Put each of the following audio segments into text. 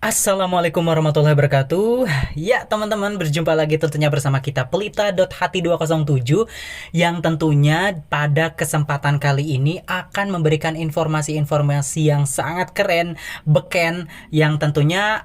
Assalamualaikum warahmatullahi wabarakatuh. Ya, teman-teman, berjumpa lagi tentunya bersama kita Pelita.hati 207 yang tentunya pada kesempatan kali ini akan memberikan informasi-informasi yang sangat keren, beken, yang tentunya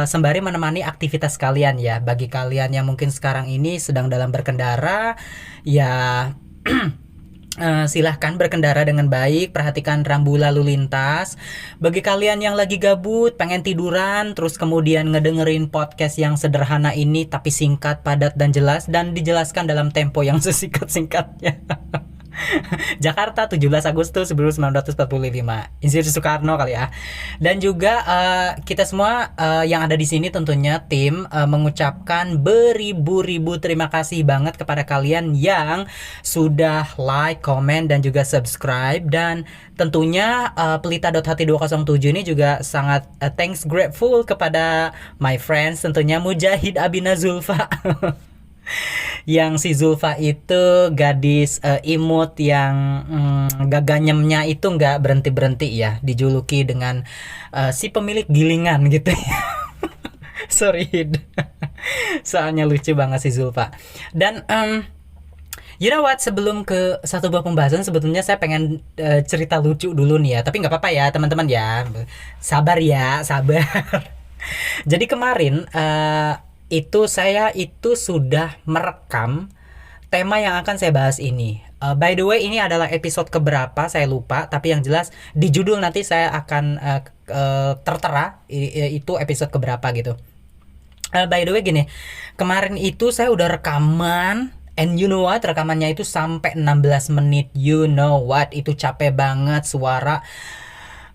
sembari menemani aktivitas kalian ya. Bagi kalian yang mungkin sekarang ini sedang dalam berkendara, ya silahkan berkendara dengan baik, perhatikan rambu lalu lintas. Bagi kalian yang lagi gabut, pengen tiduran, terus kemudian ngedengerin podcast yang sederhana ini tapi singkat, padat, dan jelas, dan dijelaskan dalam tempo yang sesingkat-singkatnya. Jakarta 17 Agustus 1945, Insinyur Soekarno kali ya. Dan juga kita semua yang ada di sini tentunya tim mengucapkan beribu-ribu terima kasih banget kepada kalian yang sudah like, comment, dan juga subscribe. Dan tentunya Pelita.hati 207 ini juga sangat thanks grateful kepada my friends, tentunya Mujahid Abina Zulfa. Yang si Zulfa itu gadis imut yang gaganyemnya itu nggak berhenti-berhenti ya, dijuluki dengan si pemilik gilingan gitu ya. Sorry. Soalnya lucu banget si Zulfa. Dan you know what, sebelum ke satu buah pembahasan sebetulnya saya pengen cerita lucu dulu nih ya. Tapi nggak apa-apa ya teman-teman ya. Sabar ya, sabar. Jadi kemarin itu saya itu sudah merekam tema yang akan saya bahas ini. By the way, ini adalah episode keberapa saya lupa, tapi yang jelas di judul nanti saya akan tertera itu episode keberapa gitu. By the way gini, kemarin itu saya udah rekaman, and you know what, rekamannya itu sampai 16 menit. You know what, itu capek banget, suara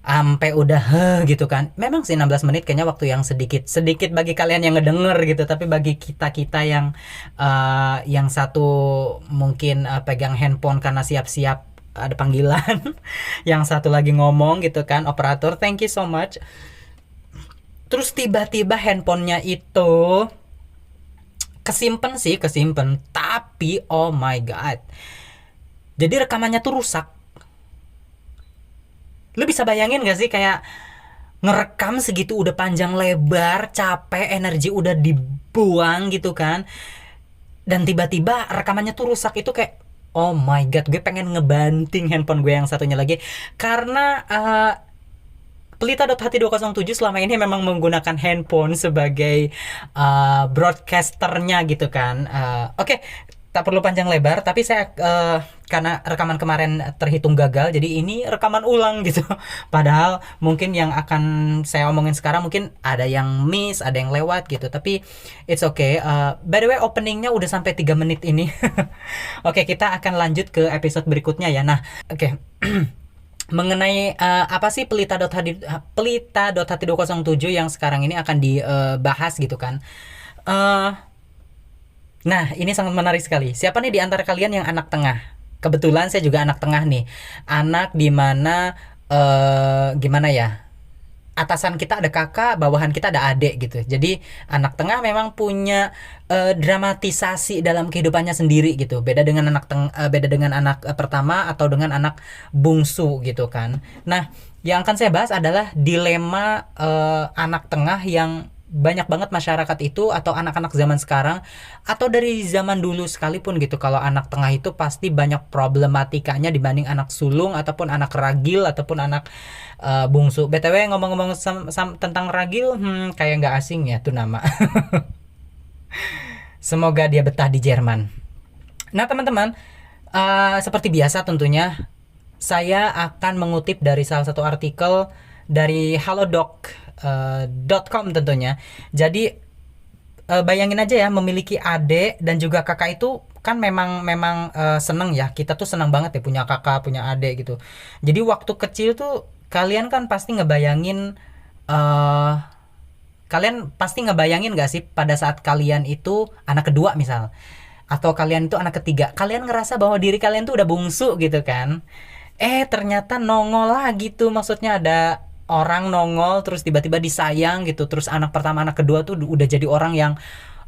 sampai udah gitu kan. Memang sih 16 menit kayaknya waktu yang sedikit bagi kalian yang ngedenger gitu, tapi bagi kita yang satu mungkin pegang handphone karena siap-siap ada panggilan, yang satu lagi ngomong gitu kan, operator thank you so much. Terus tiba-tiba handphonenya itu kesimpen, tapi oh my god, jadi rekamannya tuh rusak. Lu bisa bayangin gak sih kayak ngerekam segitu udah panjang lebar, capek, energi udah dibuang gitu kan, dan tiba-tiba rekamannya tuh rusak. Itu kayak oh my god, gue pengen ngebanting handphone gue yang satunya lagi. Karena Pelita.hati 207 selama ini memang menggunakan handphone sebagai broadcasternya gitu kan. Oke, tak perlu panjang lebar, tapi saya karena rekaman kemarin terhitung gagal, jadi ini rekaman ulang gitu. Padahal mungkin yang akan saya omongin sekarang mungkin ada yang miss, ada yang lewat gitu, tapi it's okay. By the way, openingnya udah sampai 3 menit ini. Oke, kita akan lanjut ke episode berikutnya ya. Nah, oke. Mengenai apa sih Pelita.hati 207 yang sekarang ini akan dibahas gitu kan. Nah, ini sangat menarik sekali. Siapa nih di antara kalian yang anak tengah? Kebetulan saya juga anak tengah nih. Anak di mana gimana ya? Atasan kita ada kakak, bawahan kita ada adik gitu. Jadi anak tengah memang punya dramatisasi dalam kehidupannya sendiri gitu. Beda dengan anak pertama atau dengan anak bungsu gitu kan. Nah, yang akan saya bahas adalah dilema anak tengah yang banyak banget masyarakat itu, atau anak-anak zaman sekarang atau dari zaman dulu sekalipun gitu. Kalau anak tengah itu pasti banyak problematikanya dibanding anak sulung ataupun anak ragil ataupun anak bungsu. BTW ngomong-ngomong tentang ragil, kayak nggak asing ya tuh nama. Semoga dia betah di Jerman. Nah teman-teman, seperti biasa tentunya saya akan mengutip dari salah satu artikel dari halodoc.com tentunya. Jadi bayangin aja ya, memiliki adik dan juga kakak itu kan memang seneng ya. Kita tuh senang banget ya punya kakak, punya adik gitu. Jadi waktu kecil tuh kalian kan pasti ngebayangin gak sih pada saat kalian itu anak kedua misal, atau kalian itu anak ketiga, kalian ngerasa bahwa diri kalian tuh udah bungsu gitu kan. Ternyata nongol lah gitu, maksudnya ada orang nongol terus tiba-tiba disayang gitu. Terus anak pertama anak kedua tuh udah jadi orang yang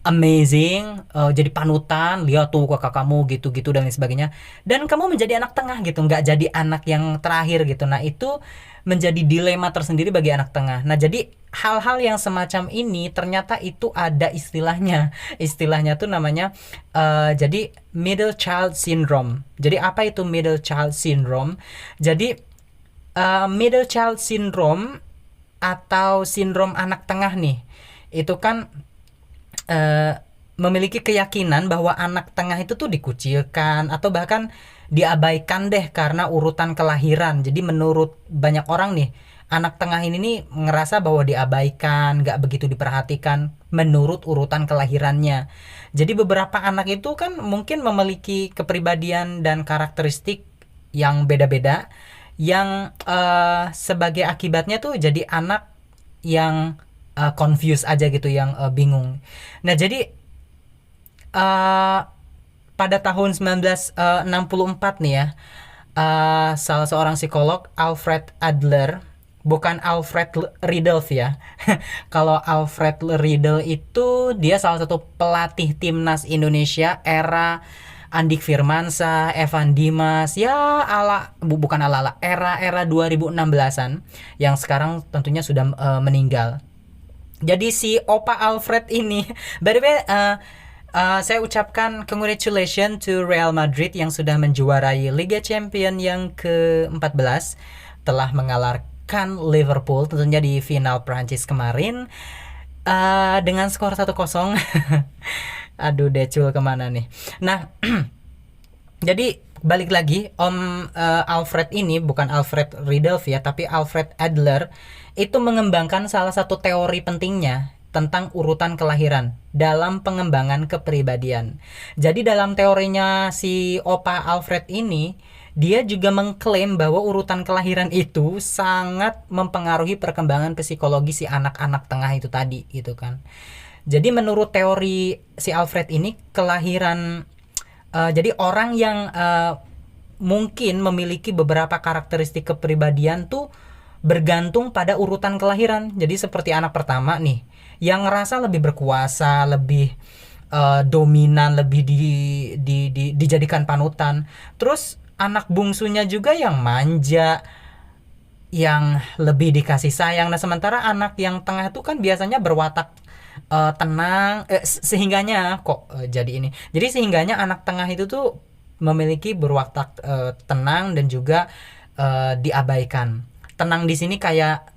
amazing, jadi panutan, lihat tuh kakak kamu gitu-gitu dan lain sebagainya. Dan kamu menjadi anak tengah gitu, nggak jadi anak yang terakhir gitu. Nah itu menjadi dilema tersendiri bagi anak tengah. Nah jadi hal-hal yang semacam ini ternyata itu ada istilahnya. Istilahnya tuh namanya jadi middle child syndrome. Jadi apa itu middle child syndrome? Jadi middle child syndrome atau sindrom anak tengah nih, itu kan eh, memiliki keyakinan bahwa anak tengah itu tuh dikucilkan atau bahkan diabaikan deh karena urutan kelahiran. Jadi menurut banyak orang nih, anak tengah ini nih ngerasa bahwa diabaikan, nggak begitu diperhatikan menurut urutan kelahirannya. Jadi beberapa anak itu kan mungkin memiliki kepribadian dan karakteristik yang beda-beda, yang sebagai akibatnya tuh jadi anak yang confused aja gitu, yang bingung. Nah jadi pada tahun 1964 nih ya, salah seorang psikolog, Alfred Adler, bukan Alfred Riedel ya. Kalau Alfred Riedel itu dia salah satu pelatih timnas Indonesia era Andik Firmansyah, Evan Dimas, ya bukan ala era 2016-an yang sekarang tentunya sudah meninggal. Jadi si Opa Alfred ini, by the way, saya ucapkan congratulations to Real Madrid yang sudah menjuarai Liga Champions yang ke-14, telah mengalahkan Liverpool tentunya di final Prancis kemarin dengan skor 1-0. Aduh, Decul kemana nih? Nah, jadi balik lagi, Om Alfred ini, bukan Alfred Riedel ya, tapi Alfred Adler itu mengembangkan salah satu teori pentingnya tentang urutan kelahiran dalam pengembangan kepribadian. Jadi dalam teorinya si Opa Alfred ini, dia juga mengklaim bahwa urutan kelahiran itu sangat mempengaruhi perkembangan psikologi si anak-anak tengah itu tadi gitu kan. Jadi menurut teori si Alfred ini, kelahiran jadi orang yang mungkin memiliki beberapa karakteristik kepribadian tuh bergantung pada urutan kelahiran. Jadi seperti anak pertama nih, yang ngerasa lebih berkuasa, lebih dominan, lebih dijadikan panutan. Terus anak bungsunya juga yang manja, yang lebih dikasih sayang. Nah sementara anak yang tengah itu kan biasanya berwatak tenang, sehingganya kok jadi ini. Jadi sehingganya anak tengah itu tuh memiliki berwatak tenang dan juga diabaikan. Tenang di sini kayak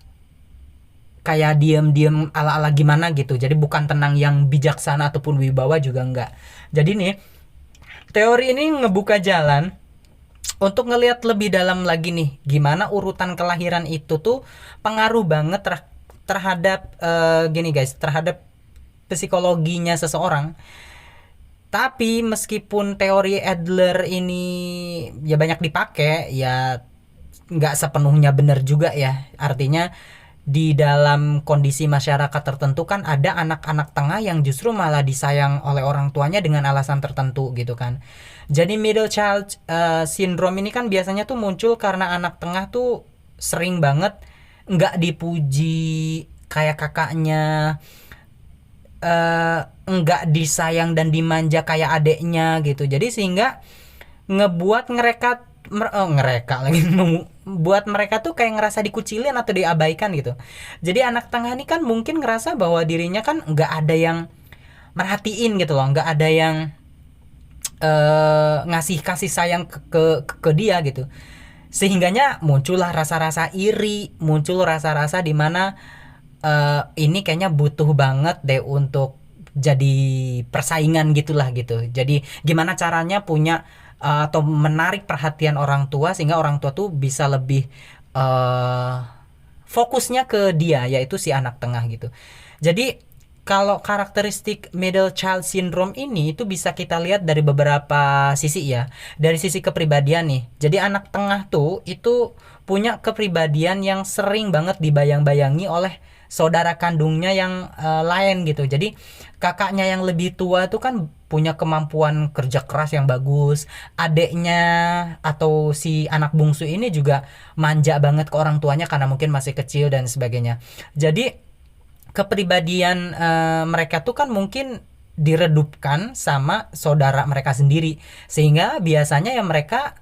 diam-diam ala-ala gimana gitu. Jadi bukan tenang yang bijaksana ataupun wibawa juga enggak. Jadi nih, teori ini ngebuka jalan untuk ngelihat lebih dalam lagi nih, gimana urutan kelahiran itu tuh pengaruh banget terhadap gini guys, terhadap psikologinya seseorang. Tapi meskipun teori Adler ini ya banyak dipakai, ya nggak sepenuhnya benar juga ya. Artinya di dalam kondisi masyarakat tertentu kan ada anak-anak tengah yang justru malah disayang oleh orang tuanya dengan alasan tertentu gitu kan. Jadi middle child syndrome ini kan biasanya tuh muncul karena anak tengah tuh sering banget nggak dipuji kayak kakaknya, nggak disayang dan dimanja kayak adeknya gitu. Jadi sehingga ngebuat ngereka lagi buat mereka tuh kayak ngerasa dikucilin atau diabaikan gitu. Jadi anak tengah ini kan mungkin ngerasa bahwa dirinya kan nggak ada yang merhatiin gitu loh, nggak ada yang ngasih kasih sayang ke dia gitu. Sehingganya muncullah rasa-rasa iri, muncul rasa-rasa di mana ini kayaknya butuh banget deh untuk jadi persaingan gitulah gitu. Jadi gimana caranya punya atau menarik perhatian orang tua sehingga orang tua tuh bisa lebih fokusnya ke dia, yaitu si anak tengah gitu. Jadi kalau karakteristik middle child syndrome ini itu bisa kita lihat dari beberapa sisi ya. Dari sisi kepribadian nih. Jadi anak tengah tuh itu punya kepribadian yang sering banget dibayang-bayangi oleh saudara kandungnya yang lain gitu. Jadi kakaknya yang lebih tua tuh kan punya kemampuan kerja keras yang bagus. Adeknya atau si anak bungsu ini juga manja banget ke orang tuanya karena mungkin masih kecil dan sebagainya. Jadi kepribadian mereka tuh kan mungkin diredupkan sama saudara mereka sendiri, sehingga biasanya ya mereka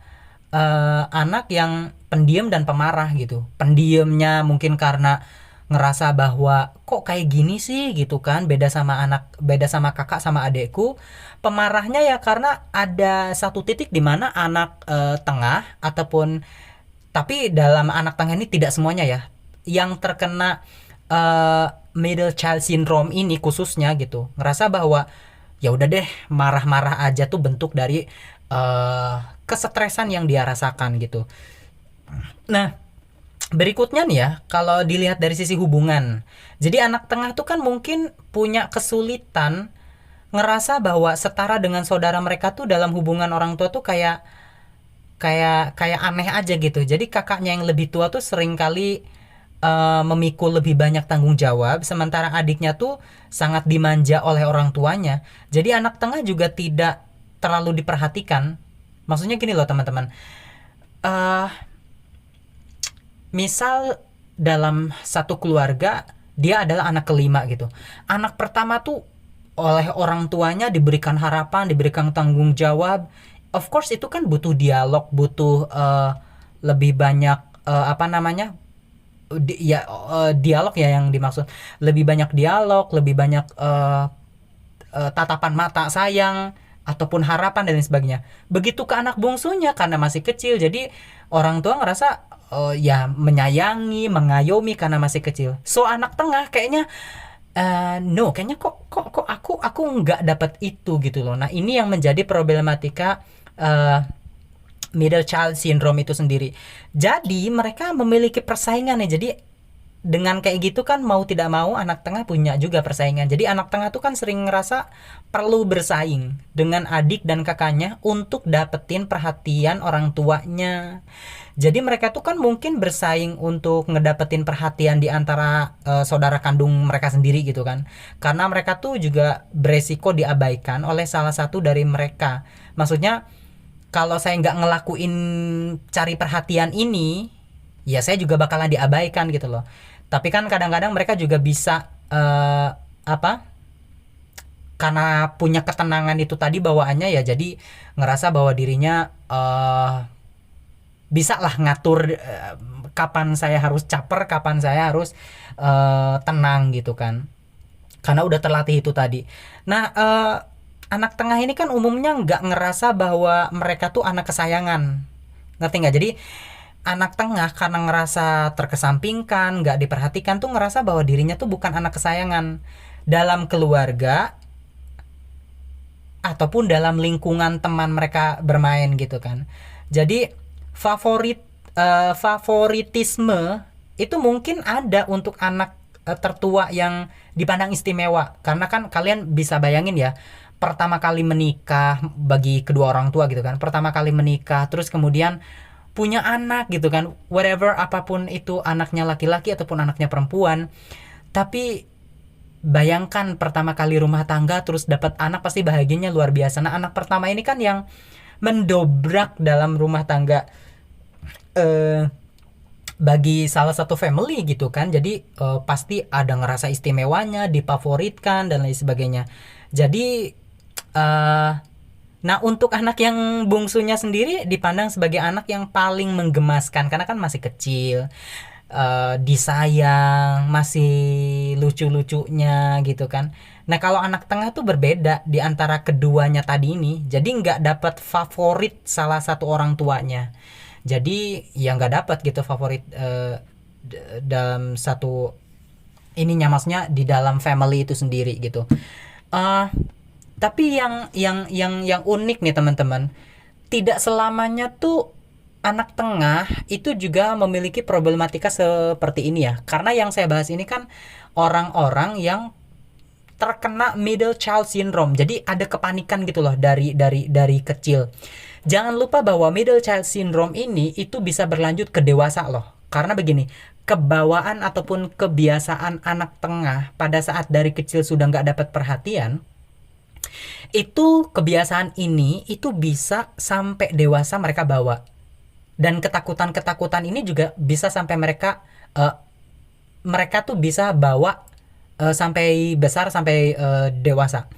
anak yang pendiam dan pemarah gitu. Pendiamnya mungkin karena ngerasa bahwa kok kayak gini sih gitu kan, beda sama kakak sama adekku. Pemarahnya ya karena ada satu titik di mana anak tengah ataupun, tapi dalam anak tengah ini tidak semuanya ya yang terkena middle child syndrome ini khususnya gitu, ngerasa bahwa ya udah deh, marah-marah aja tuh bentuk dari kesetresan yang dia rasakan gitu. Nah, berikutnya nih ya, kalau dilihat dari sisi hubungan. Jadi anak tengah tuh kan mungkin punya kesulitan ngerasa bahwa setara dengan saudara mereka tuh dalam hubungan orang tua tuh kayak kayak aneh aja gitu. Jadi kakaknya yang lebih tua tuh seringkali memikul lebih banyak tanggung jawab, sementara adiknya tuh sangat dimanja oleh orang tuanya. Jadi anak tengah juga tidak terlalu diperhatikan. Maksudnya gini loh teman-teman. Eh Misal dalam satu keluarga dia adalah anak kelima gitu. Anak pertama tuh oleh orang tuanya diberikan harapan, diberikan tanggung jawab. Of course itu kan butuh dialog, butuh lebih banyak apa namanya? Dialog ya yang dimaksud. Lebih banyak dialog, lebih banyak tatapan mata sayang ataupun harapan dan lain sebagainya. Begitu ke anak bungsunya karena masih kecil, jadi orang tua ngerasa ya menyayangi, mengayomi karena masih kecil. So anak tengah kayaknya no, kayaknya kok aku nggak dapat itu gitu loh. Nah ini yang menjadi problematika middle child syndrome itu sendiri. Jadi mereka memiliki persaingan ya. Jadi dengan kayak gitu kan mau tidak mau anak tengah punya juga persaingan. Jadi anak tengah tuh kan sering ngerasa perlu bersaing dengan adik dan kakaknya untuk dapetin perhatian orang tuanya. Jadi mereka tuh kan mungkin bersaing untuk ngedapetin perhatian di antara saudara kandung mereka sendiri gitu kan. Karena mereka tuh juga beresiko diabaikan oleh salah satu dari mereka. Maksudnya kalau saya nggak ngelakuin cari perhatian ini, ya saya juga bakalan diabaikan gitu loh. Tapi kan kadang-kadang mereka juga bisa apa? Karena punya ketenangan itu tadi bawaannya ya, jadi ngerasa bahwa dirinya bisa lah ngatur kapan saya harus caper, kapan saya harus tenang gitu kan. Karena udah terlatih itu tadi. Nah, anak tengah ini kan umumnya nggak ngerasa bahwa mereka tuh anak kesayangan. Ngerti nggak? Jadi anak tengah karena ngerasa terkesampingkan, nggak diperhatikan tuh ngerasa bahwa dirinya tuh bukan anak kesayangan dalam keluarga ataupun dalam lingkungan teman mereka bermain gitu kan. Jadi favoritisme itu mungkin ada untuk anak tertua yang dipandang istimewa, karena kan kalian bisa bayangin ya, pertama kali menikah bagi kedua orang tua gitu kan, pertama kali menikah terus kemudian punya anak gitu kan, whatever apapun itu, anaknya laki-laki ataupun anaknya perempuan. Tapi bayangkan pertama kali rumah tangga terus dapat anak, pasti bahagianya luar biasa. Nah anak pertama ini kan yang mendobrak dalam rumah tangga bagi salah satu family gitu kan. Jadi pasti ada ngerasa istimewanya, difavoritkan dan lain sebagainya. Jadi nah untuk anak yang bungsunya sendiri dipandang sebagai anak yang paling menggemaskan karena kan masih kecil, disayang, masih lucu-lucunya gitu kan. Nah kalau anak tengah tuh berbeda di antara keduanya tadi ini, jadi nggak dapat favorit salah satu orang tuanya. Jadi ya nggak dapat gitu favorit dalam satu ininya, maksudnya di dalam family itu sendiri gitu. Tapi yang unik nih teman-teman, tidak selamanya tuh anak tengah itu juga memiliki problematika seperti ini ya. Karena yang saya bahas ini kan orang-orang yang terkena middle child syndrome. Jadi ada kepanikan gitu loh dari kecil. Jangan lupa bahwa middle child syndrome ini itu bisa berlanjut ke dewasa loh. Karena begini, kebawaan ataupun kebiasaan anak tengah pada saat dari kecil sudah nggak dapat perhatian, itu kebiasaan ini itu bisa sampai dewasa mereka bawa. Dan ketakutan-ketakutan ini juga bisa sampai mereka tuh bisa bawa sampai besar, sampai dewasa.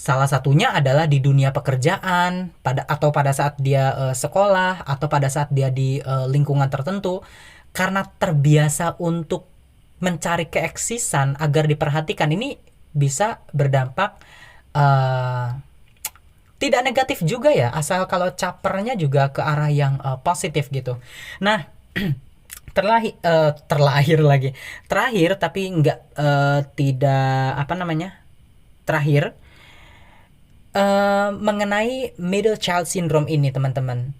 Salah satunya adalah di dunia pekerjaan, pada saat dia sekolah, atau pada saat dia di lingkungan tertentu, karena terbiasa untuk mencari keeksisan agar diperhatikan. Ini bisa berdampak tidak negatif juga ya, asal kalau capernya juga ke arah yang positif gitu. Nah, terakhir tapi nggak terakhir mengenai middle child syndrome ini, teman-teman.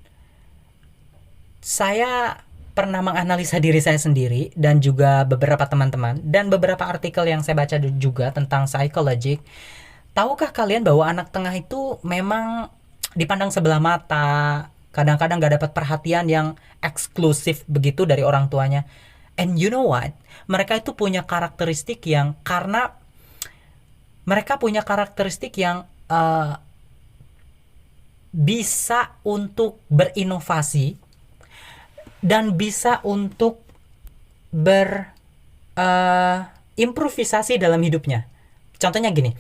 Saya pernah menganalisa diri saya sendiri dan juga beberapa teman-teman, dan beberapa artikel yang saya baca juga tentang psychology. Tahukah kalian bahwa anak tengah itu memang dipandang sebelah mata, kadang-kadang gak dapat perhatian yang eksklusif begitu dari orang tuanya. And you know what? Mereka itu punya karakteristik yang, karena mereka punya karakteristik yang bisa untuk berinovasi dan bisa untuk berimprovisasi dalam hidupnya. Contohnya gini,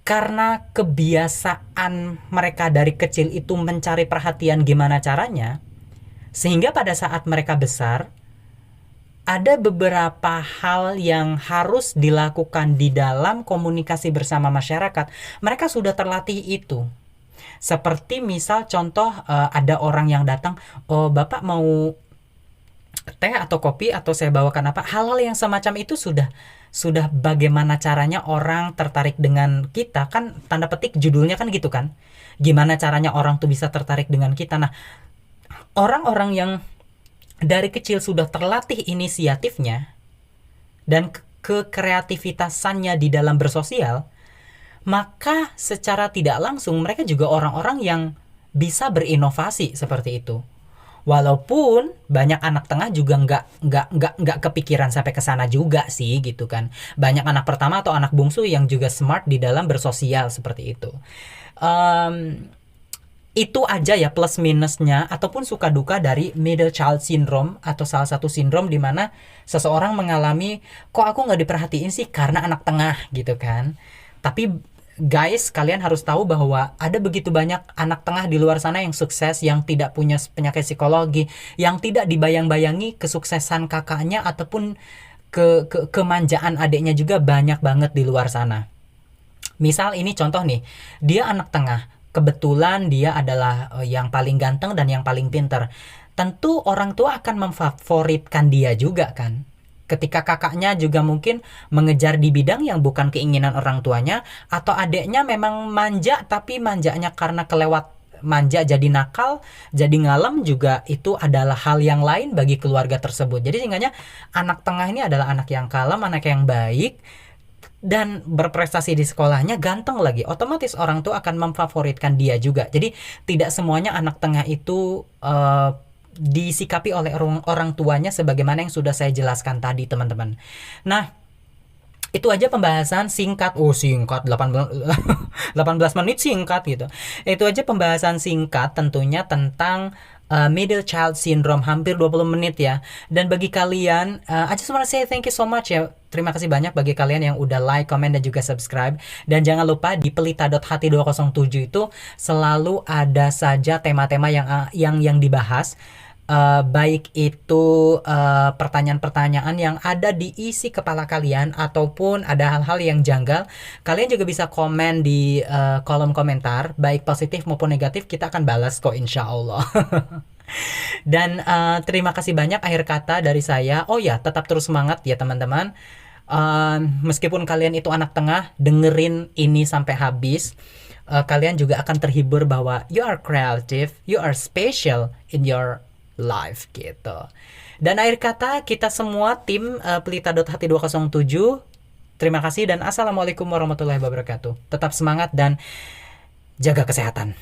karena kebiasaan mereka dari kecil itu mencari perhatian gimana caranya, sehingga pada saat mereka besar, ada beberapa hal yang harus dilakukan di dalam komunikasi bersama masyarakat. Mereka sudah terlatih itu. Seperti misal contoh, ada orang yang datang, "Oh, Bapak mau teh atau kopi atau saya bawakan apa?" Hal-hal yang semacam itu sudah bagaimana caranya orang tertarik dengan kita, kan tanda petik judulnya kan gitu kan. Gimana caranya orang tuh bisa tertarik dengan kita. Nah, orang-orang yang dari kecil sudah terlatih inisiatifnya dan kekreativitasannya di dalam bersosial, maka secara tidak langsung mereka juga orang-orang yang bisa berinovasi seperti itu. Walaupun banyak anak tengah juga nggak kepikiran sampai ke sana juga sih gitu kan. Banyak anak pertama atau anak bungsu yang juga smart di dalam bersosial seperti itu. Itu aja ya plus minusnya ataupun suka duka dari middle child syndrome, atau salah satu sindrom di mana seseorang mengalami, kok aku nggak diperhatiin sih karena anak tengah gitu kan. Tapi guys, kalian harus tahu bahwa ada begitu banyak anak tengah di luar sana yang sukses, yang tidak punya penyakit psikologi, yang tidak dibayang-bayangi kesuksesan kakaknya ataupun kemanjaan adiknya juga banyak banget di luar sana. Misal ini contoh nih, dia anak tengah, kebetulan dia adalah yang paling ganteng dan yang paling pinter. Tentu orang tua akan memfavoritkan dia juga kan. Ketika kakaknya juga mungkin mengejar di bidang yang bukan keinginan orang tuanya, atau adeknya memang manja tapi manjanya karena kelewat manja jadi nakal, jadi ngalem, juga itu adalah hal yang lain bagi keluarga tersebut. Jadi sehingga anak tengah ini adalah anak yang kalem, anak yang baik, dan berprestasi di sekolahnya, ganteng lagi, otomatis orang tua akan memfavoritkan dia juga. Jadi tidak semuanya anak tengah itu disikapi oleh orang tuanya sebagaimana yang sudah saya jelaskan tadi, teman-teman. Nah, itu aja pembahasan singkat. Singkat 18 menit singkat gitu. Itu aja pembahasan singkat tentunya tentang middle child syndrome, hampir 20 menit ya. Dan bagi kalian, I just wanna say thank you so much ya. Terima kasih banyak bagi kalian yang udah like, comment, dan juga subscribe. Dan jangan lupa di pelita.hati207 itu selalu ada saja tema-tema yang dibahas. Baik itu pertanyaan-pertanyaan yang ada di isi kepala kalian, ataupun ada hal-hal yang janggal, kalian juga bisa komen di kolom komentar, baik positif maupun negatif, kita akan balas kok insya Allah. Dan terima kasih banyak, akhir kata dari saya. Oh ya, tetap terus semangat ya teman-teman. Meskipun kalian itu anak tengah, dengerin ini sampai habis, kalian juga akan terhibur bahwa you are creative, you are special in your live gitu. Dan akhir kata, kita semua tim pelita.hati207, terima kasih dan assalamualaikum warahmatullahi wabarakatuh. Tetap semangat dan jaga kesehatan.